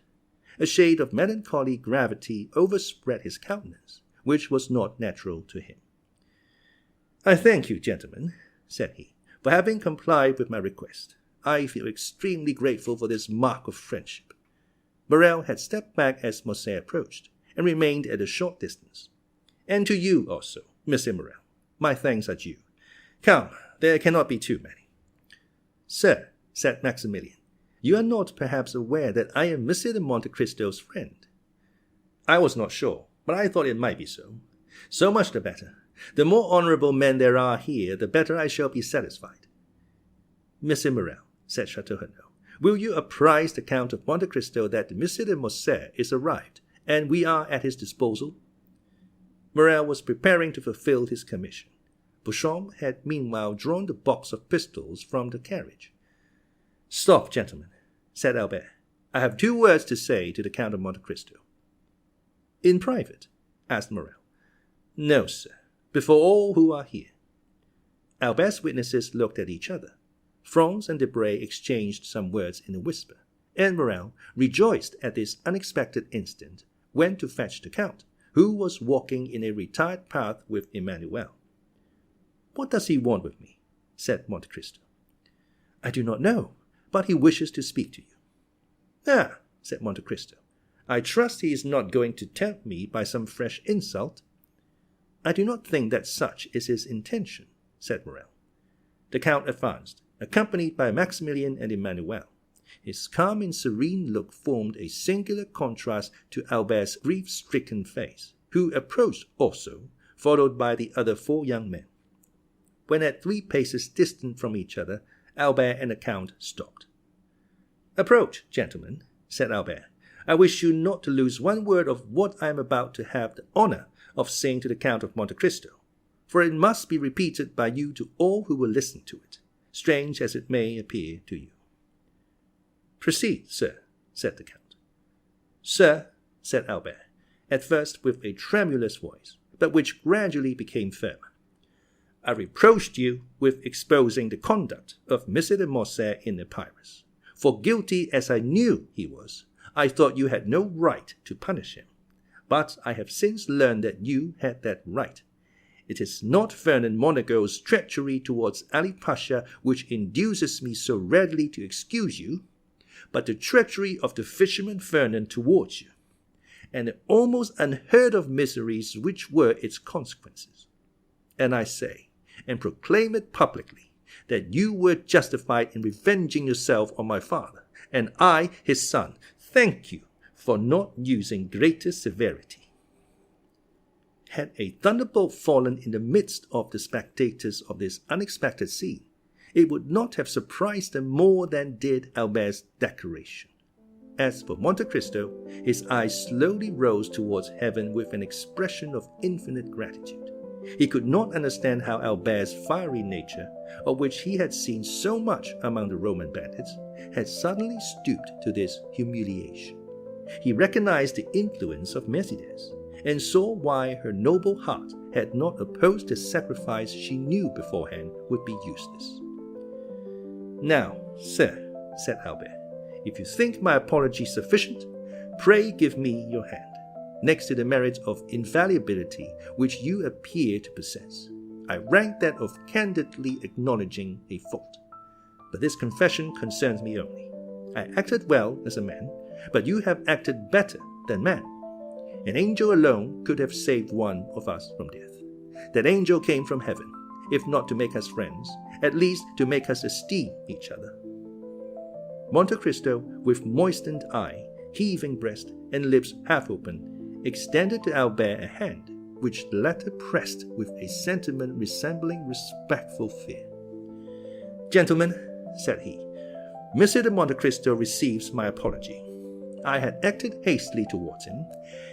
A shade of melancholy gravity overspread his countenance, which was not natural to him. "I thank you, gentlemen," said he, "for having complied with my request. I feel extremely grateful for this mark of friendship." Morrel had stepped back as Maquet approached, and remained at a short distance. "And to you also, Monsieur Morrel, my thanks are due. Come, there cannot be too many." "Sir," said Maximilien, "you are not perhaps aware that I am Monsieur de Monte Cristo's friend." "I was not sure, but I thought it might be so. So much the better. The more honorable men there are here, the better I shall be satisfied." "Monsieur Morrel," said Château Renaud, "will you apprise the Count of Monte Cristo that Monsieur de Morcerf is arrived, and we are at his disposal?" Morrel was preparing to fulfill his commission. Beauchamp had meanwhile drawn the box of pistols from the carriage. "Stop, gentlemen," said Albert. "I have 2 words to say to the Count of Monte Cristo." "In private?" asked Morrel. "No, sir. Before all who are here." Albert's witnesses looked at each other. Franz and Debray exchanged some words in a whisper, and Morrel, rejoiced at this unexpected instant, went to fetch the Count, who was walking in a retired path with Emmanuel. "What does he want with me?" said Monte Cristo. "I do not know, but he wishes to speak to you." "Ah," said Monte Cristo, "I trust he is not going to tempt me by some fresh insult." "I do not think that such is his intention," said Morrel. The Count advanced, accompanied by Maximilien and Emmanuel. His calm and serene look formed a singular contrast to Albert's grief-stricken face, who approached also, followed by the other 4 young men. When at 3 paces distant from each other, Albert and the Count stopped. "Approach, gentlemen," said Albert. "I wish you not to lose one word of what I am about to have the honor of saying to the Count of Monte Cristo, for it must be repeated by you to all who will listen to it, strange as it may appear to you." "Proceed, sir," said the Count. "Sir," said Albert, at first with a tremulous voice, but which gradually became firmer, "I reproached you with exposing the conduct of Monsieur de Morcerf in Epirus. For guilty as I knew he was, I thought you had no right to punish him. But I have since learned that you had that right. It is not Fernand Monaco's treachery towards Ali Pasha which induces me so readily to excuse you, but the treachery of the fisherman Fernand towards you, and the almost unheard-of miseries which were its consequences. And I say, and proclaim it publicly, that you were justified in revenging yourself on my father, and I, his son, thank you for not using greater severity." Had a thunderbolt fallen in the midst of the spectators of this unexpected scene, it would not have surprised them more than did Albert's declaration. As for Monte Cristo, his eyes slowly rose towards heaven with an expression of infinite gratitude. He could not understand how Albert's fiery nature, of which he had seen so much among the Roman bandits, had suddenly stooped to this humiliation. He recognized the influence of Mercédès, and saw why her noble heart had not opposed the sacrifice she knew beforehand would be useless. "Now, sir," said Albert, "if you think my apology sufficient, pray give me your hand. Next to the merit of infallibility which you appear to possess, I rank that of candidly acknowledging a fault. But this confession concerns me only. I acted well as a man, but you have acted better than man. An angel alone could have saved one of us from death. That angel came from heaven, if not to make us friends, at least to make us esteem each other." Monte Cristo, with moistened eye, heaving breast, and lips half open, extended to Albert a hand, which the latter pressed with a sentiment resembling respectful fear. "Gentlemen," said he, "Monsieur de Monte Cristo receives my apology. I had acted hastily towards him.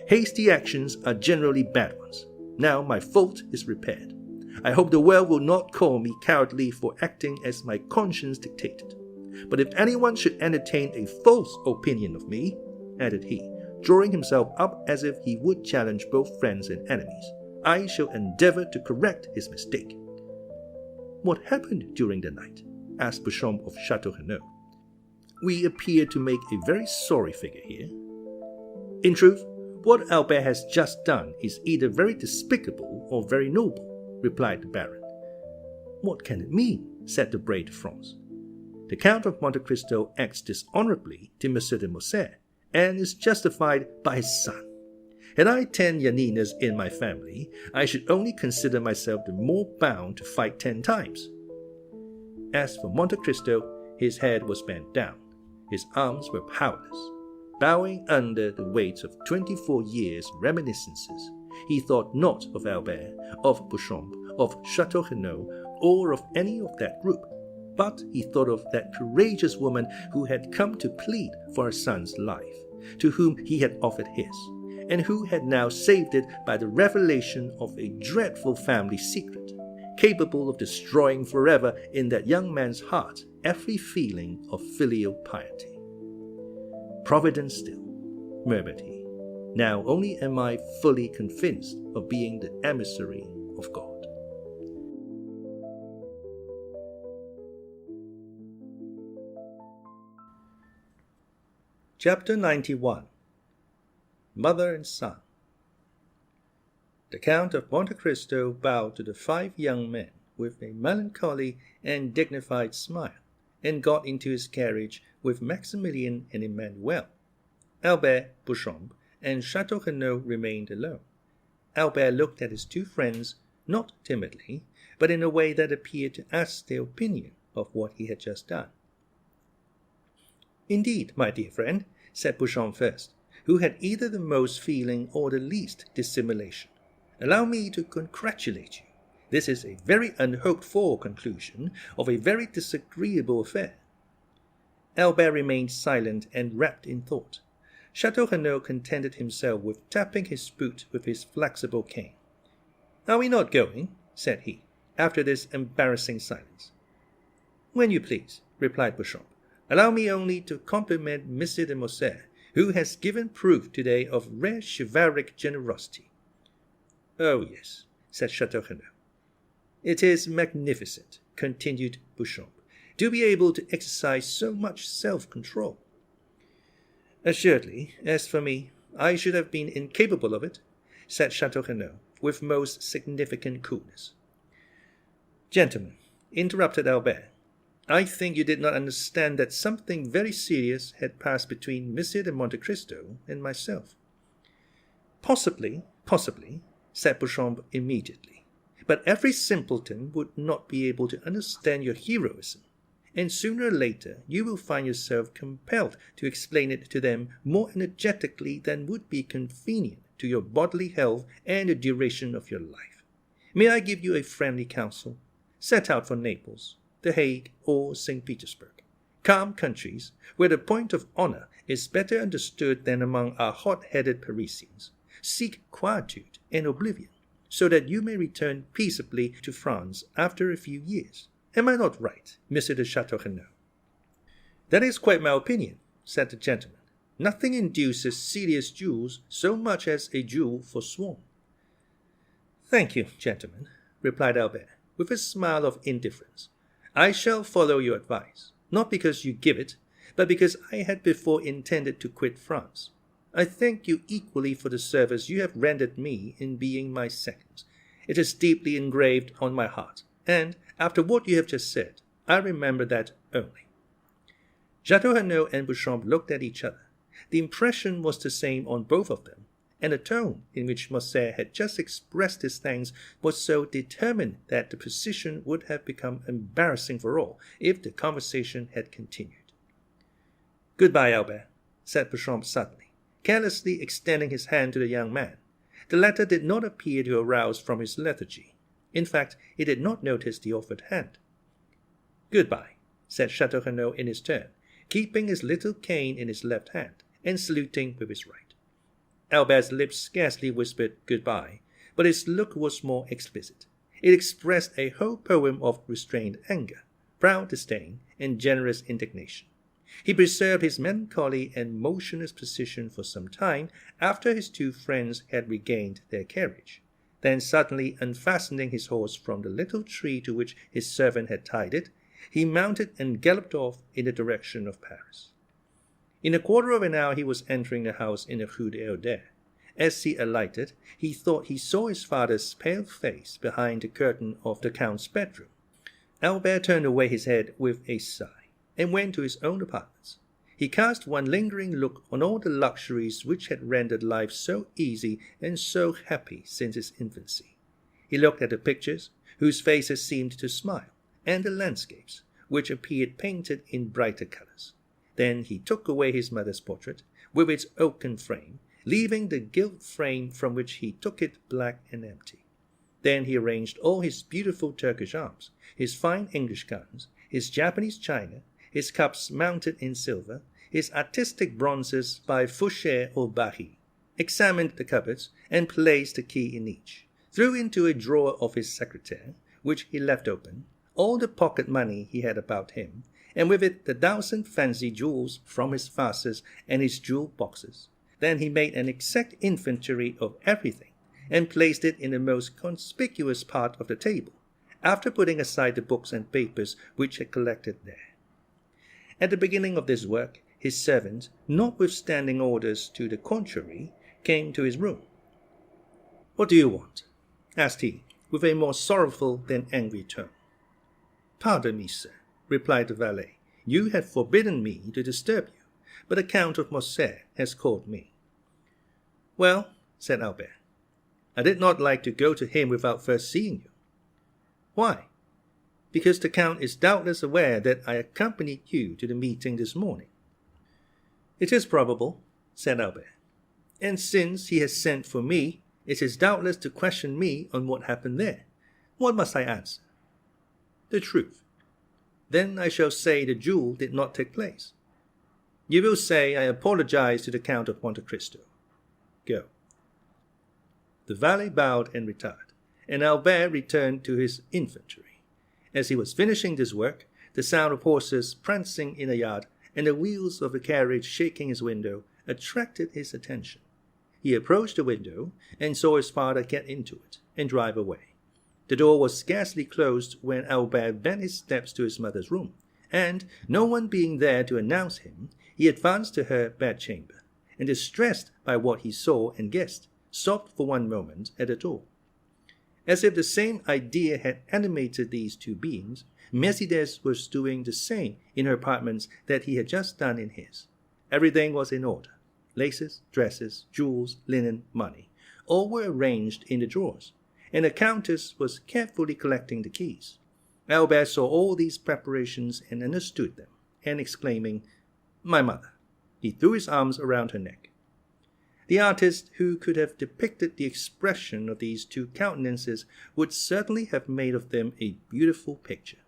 Hasty actions are generally bad ones. Now my fault is repaired. I hope the world will not call me cowardly for acting as my conscience dictated. But if anyone should entertain a false opinion of me, added he, drawing himself up as if he would challenge both friends and enemies, I shall endeavor to correct his mistake. What happened during the night? Asked Beauchamp of Chateau Renaud. We appear to make a very sorry figure here. In truth, what Albert has just done is either very despicable or very noble, replied the Baron. What can it mean? Said the brave de France. The Count of Monte Cristo acts dishonorably to Monsieur de Morcerf, and is justified by his son. Had I 10 Yaninas in my family, I should only consider myself the more bound to fight 10 times. As for Monte Cristo, his head was bent down, his arms were powerless. Bowing under the weight of 24 years' reminiscences, he thought not of Albert, of Beauchamp, of Chateau Renaud, or of any of that group, but he thought of that courageous woman who had come to plead for her son's life, to whom he had offered his, and who had now saved it by the revelation of a dreadful family secret, capable of destroying forever in that young man's heart every feeling of filial piety. Providence still, murmured he. Now only am I fully convinced of being the emissary of God. Chapter 91. Mother and Son. The Count of Monte Cristo bowed to the 5 young men with a melancholy and dignified smile, and got into his carriage with Maximilien and Emmanuel. Albert, Beauchamp, and Chateau Renaud remained alone. Albert looked at his 2 friends, not timidly, but in a way that appeared to ask their opinion of what he had just done. Indeed, my dear friend, said Beauchamp first, who had either the most feeling or the least dissimulation, allow me to congratulate you. This is a very unhoped-for conclusion of a very disagreeable affair. Albert remained silent and wrapped in thought. Chateau Renaud contented himself with tapping his boot with his flexible cane. Are we not going? Said he, after this embarrassing silence. When you please, replied Beauchamp. Allow me only to compliment Monsieur de Morcerf, who has given proof today of rare chivalric generosity. Oh yes, said Chateau Renaud. It is magnificent, continued Beauchamp, to be able to exercise so much self-control. Assuredly, as for me, I should have been incapable of it, said Chateau Renaud, with most significant coolness. Gentlemen, interrupted Albert, I think you did not understand that something very serious had passed between Monsieur de Monte Cristo and myself. Possibly, said Beauchamp immediately, but every simpleton would not be able to understand your heroism, and sooner or later you will find yourself compelled to explain it to them more energetically than would be convenient to your bodily health and the duration of your life. May I give you a friendly counsel? Set out for Naples, The Hague, or St. Petersburg, calm countries where the point of honor is better understood than among our hot-headed Parisians. Seek quietude and oblivion, so that you may return peaceably to France after a few years. Am I not right, Monsieur de Chateau Renaud? That is quite my opinion, said the gentleman. Nothing induces serious duels so much as a duel forsworn. Thank you, gentlemen, replied Albert, with a smile of indifference. I shall follow your advice, not because you give it, but because I had before intended to quit France. I thank you equally for the service you have rendered me in being my second. It is deeply engraved on my heart, and, after what you have just said, I remember that only. Chateau Renaud and Beauchamp looked at each other. The impression was the same on both of them, and the tone in which Morcerf had just expressed his thanks was so determined that the position would have become embarrassing for all if the conversation had continued. Goodbye, Albert, said Beauchamp suddenly, carelessly extending his hand to the young man. The latter did not appear to arouse from his lethargy. In fact, he did not notice the offered hand. Goodbye, said Chateau Renaud in his turn, keeping his little cane in his left hand and saluting with his right. Albert's lips scarcely whispered goodbye, but his look was more explicit. It expressed a whole poem of restrained anger, proud disdain, and generous indignation. He preserved his melancholy and motionless position for some time after his two friends had regained their carriage. Then suddenly unfastening his horse from the little tree to which his servant had tied it, he mounted and galloped off in the direction of Paris. In a quarter of an hour he was entering the house in the Rue d'Auder. As he alighted, he thought he saw his father's pale face behind the curtain of the Count's bedroom. Albert turned away his head with a sigh, and went to his own apartments. He cast one lingering look on all the luxuries which had rendered life so easy and so happy since his infancy. He looked at the pictures, whose faces seemed to smile, and the landscapes, which appeared painted in brighter colors. Then he took away his mother's portrait, with its oaken frame, leaving the gilt frame from which he took it black and empty. Then he arranged all his beautiful Turkish arms, his fine English guns, his Japanese china, his cups mounted in silver, his artistic bronzes by Fouché or Barry, examined the cupboards, and placed the key in each, threw into a drawer of his secrétaire, which he left open, all the pocket money he had about him, and with it the 1,000 fancy jewels from his vases and his jewel boxes. Then he made an exact inventory of everything, and placed it in the most conspicuous part of the table, after putting aside the books and papers which had collected there. At the beginning of this work, his servant, notwithstanding orders to the contrary, came to his room. "What do you want?" asked he, with a more sorrowful than angry tone. "Pardon me, sir," replied the valet. "You had forbidden me to disturb you, but the Count of Morcerf has called me." "Well," said Albert, "I did not like to go to him without first seeing you." "Why?" "Because the Count is doubtless aware that I accompanied you to the meeting this morning." "It is probable," said Albert. "And since he has sent for me, it is doubtless to question me on what happened there. What must I answer?" "The truth." "Then I shall say the duel did not take place." "You will say I apologize to the Count of Monte Cristo. Go." The valet bowed and retired, and Albert returned to his inventory. As he was finishing this work, the sound of horses prancing in a yard and the wheels of a carriage shaking his window attracted his attention. He approached the window and saw his father get into it and drive away. The door was scarcely closed when Albert bent his steps to his mother's room, and, no one being there to announce him, he advanced to her bedchamber, and distressed by what he saw and guessed, stopped for one moment at the door. As if the same idea had animated these two beings, Mercédès was doing the same in her apartments that he had just done in his. Everything was in order. Laces, dresses, jewels, linen, money, all were arranged in the drawers, and the Countess was carefully collecting the keys. Albert saw all these preparations and understood them, and exclaiming, "My mother," he threw his arms around her neck. The artist who could have depicted the expression of these two countenances would certainly have made of them a beautiful picture.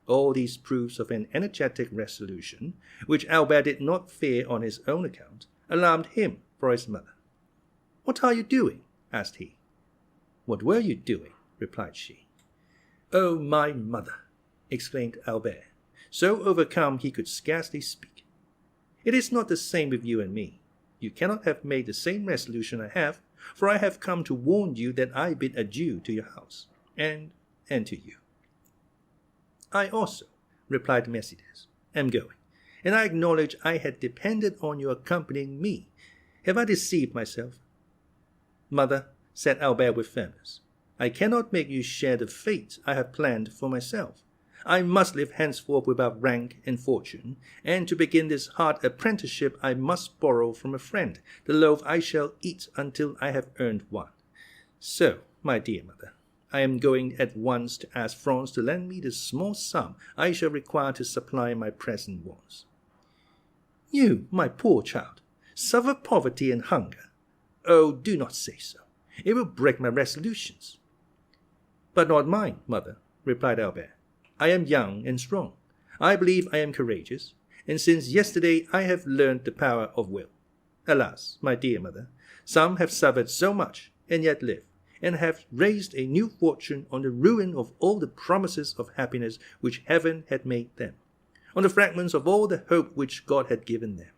All these proofs of an energetic resolution, which Albert did not fear on his own account, alarmed him for his mother. "What are you doing?" asked he. "What were you doing?" replied she. "Oh, my mother!" exclaimed Albert, so overcome he could scarcely speak. "It is not the same with you and me. You cannot have made the same resolution I have, for I have come to warn you that I bid adieu to your house, and to you." "I also," replied Mercédès, "am going, and I acknowledge I had depended on your accompanying me. Have I deceived myself?" "Mother," said Albert with firmness, "I cannot make you share the fate I have planned for myself. I must live henceforth without rank and fortune, and to begin this hard apprenticeship I must borrow from a friend the loaf I shall eat until I have earned one. So, my dear mother, I am going at once to ask France to lend me the small sum I shall require to supply my present wants." "You, my poor child, suffer poverty and hunger? Oh, do not say so. It will break my resolutions." "But not mine, mother," replied Albert. "I am young and strong. I believe I am courageous, and since yesterday I have learned the power of will. Alas, my dear mother, some have suffered so much and yet live, and have raised a new fortune on the ruin of all the promises of happiness which heaven had made them, on the fragments of all the hope which God had given them.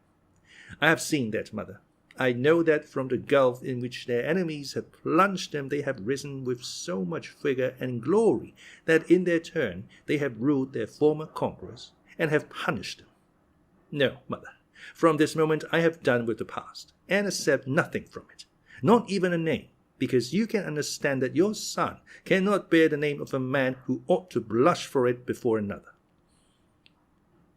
I have seen that, mother. I know that from the gulf in which their enemies have plunged them, they have risen with so much vigor and glory that in their turn they have ruled their former conquerors and have punished them. No, mother, from this moment I have done with the past, and accept nothing from it, not even a name, because you can understand that your son cannot bear the name of a man who ought to blush for it before another.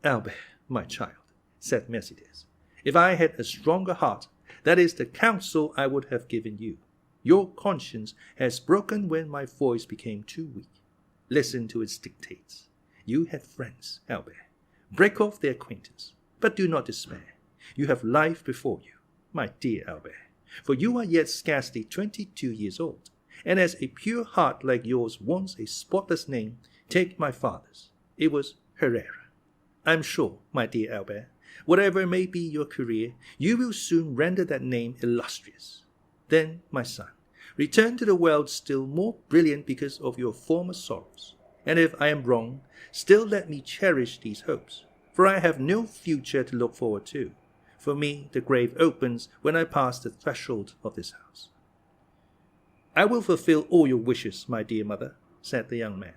Albert, my child, said Mercédès, if I had a stronger heart, that is the counsel I would have given you. Your conscience has broken when my voice became too weak. Listen to its dictates. You had friends, Albert. Break off their acquaintance, but do not despair. You have life before you, my dear Albert, for you are yet scarcely 22 years old, and as a pure heart like yours wants a spotless name, take my father's. It was Herrera. I am sure, my dear Albert, whatever may be your career, you will soon render that name illustrious. Then, my son, return to the world still more brilliant because of your former sorrows. And if I am wrong, still let me cherish these hopes, for I have no future to look forward to. For me, the grave opens when I pass the threshold of this house. I will fulfill all your wishes, my dear mother, said the young man.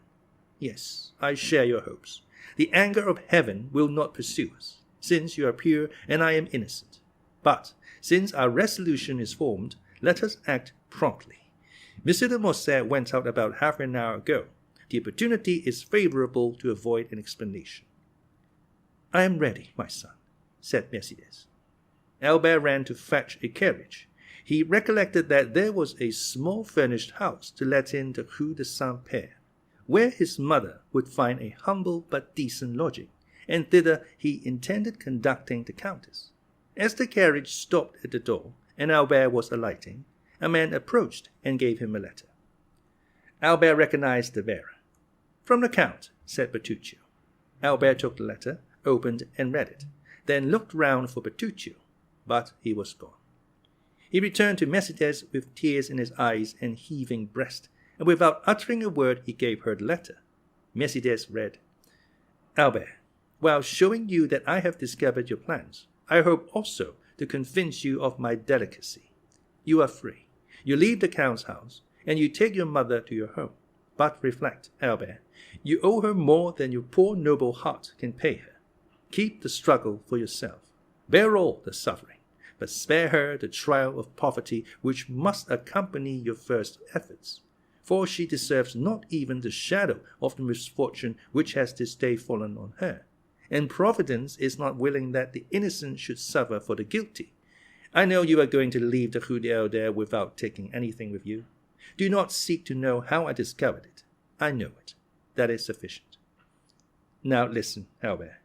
Yes, I share your hopes. The anger of heaven will not pursue us, since you are pure and I am innocent. But, since our resolution is formed, let us act promptly. Monsieur de Morcerf went out about half an hour ago. The opportunity is favorable to avoid an explanation. I am ready, my son, said Mercédès. Albert ran to fetch a carriage. He recollected that there was a small furnished house to let in the Rue de Saint-Père, where his mother would find a humble but decent lodging, and thither he intended conducting the Countess. As the carriage stopped at the door, and Albert was alighting, a man approached and gave him a letter. Albert recognized the bearer. From the Count, said Bertuccio. Albert took the letter, opened and read it, then looked round for Bertuccio, but he was gone. He returned to Mercédès with tears in his eyes and heaving breast, and without uttering a word he gave her the letter. Mercédès read, Albert, while showing you that I have discovered your plans, I hope also to convince you of my delicacy. You are free. You leave the Count's house, and you take your mother to your home. But reflect, Albert, you owe her more than your poor noble heart can pay her. Keep the struggle for yourself. Bear all the suffering, but spare her the trial of poverty which must accompany your first efforts. For she deserves not even the shadow of the misfortune which has this day fallen on her, and Providence is not willing that the innocent should suffer for the guilty. I know you are going to leave the Rue des Alders without taking anything with you. Do not seek to know how I discovered it. I know it. That is sufficient. Now listen, Albert.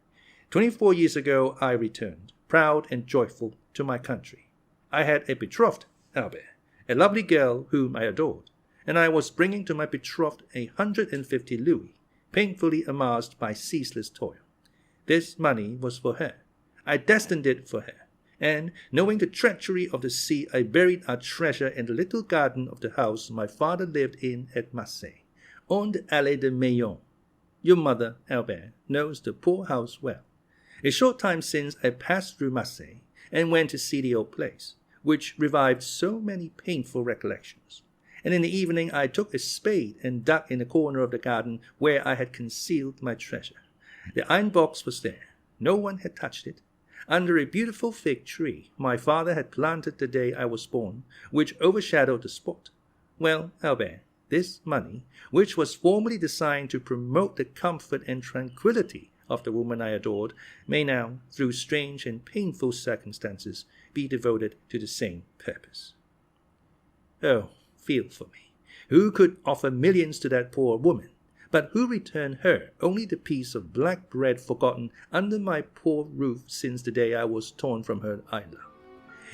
24 years ago I returned, proud and joyful, to my country. I had a betrothed, Albert, a lovely girl whom I adored, and I was bringing to my betrothed 150 louis, painfully amassed by ceaseless toil. This money was for her. I destined it for her, and, knowing the treachery of the sea, I buried our treasure in the little garden of the house my father lived in at Marseilles, on the Allée de Meillan. Your mother, Albert, knows the poor house well. A short time since I passed through Marseilles, and went to see the old place, which revived so many painful recollections. And in the evening I took a spade and dug in a corner of the garden where I had concealed my treasure. The iron box was there. No one had touched it. Under a beautiful fig tree my father had planted the day I was born, which overshadowed the spot. Well, Albert, this money, which was formerly designed to promote the comfort and tranquillity of the woman I adored, may now, through strange and painful circumstances, be devoted to the same purpose. Oh, feel for me. Who could offer millions to that poor woman, but who returned her only the piece of black bread forgotten under my poor roof since the day I was torn from her I love?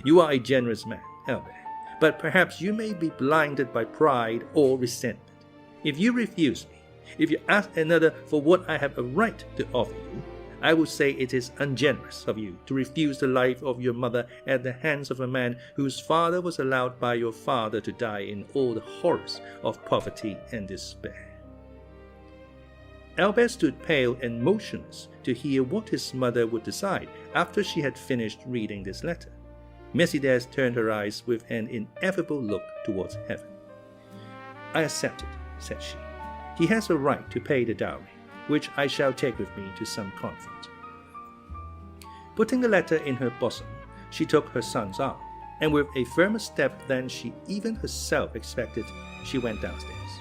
You are a generous man, Albert, but perhaps you may be blinded by pride or resentment. If you refuse me, if you ask another for what I have a right to offer you, I would say it is ungenerous of you to refuse the life of your mother at the hands of a man whose father was allowed by your father to die in all the horrors of poverty and despair." Albert stood pale and motionless to hear what his mother would decide after she had finished reading this letter. Mercédès turned her eyes with an ineffable look towards heaven. "I accept it," said she. "He has a right to pay the dowry, which I shall take with me to some convent." Putting the letter in her bosom, she took her son's arm, and with a firmer step than she even herself expected, she went downstairs.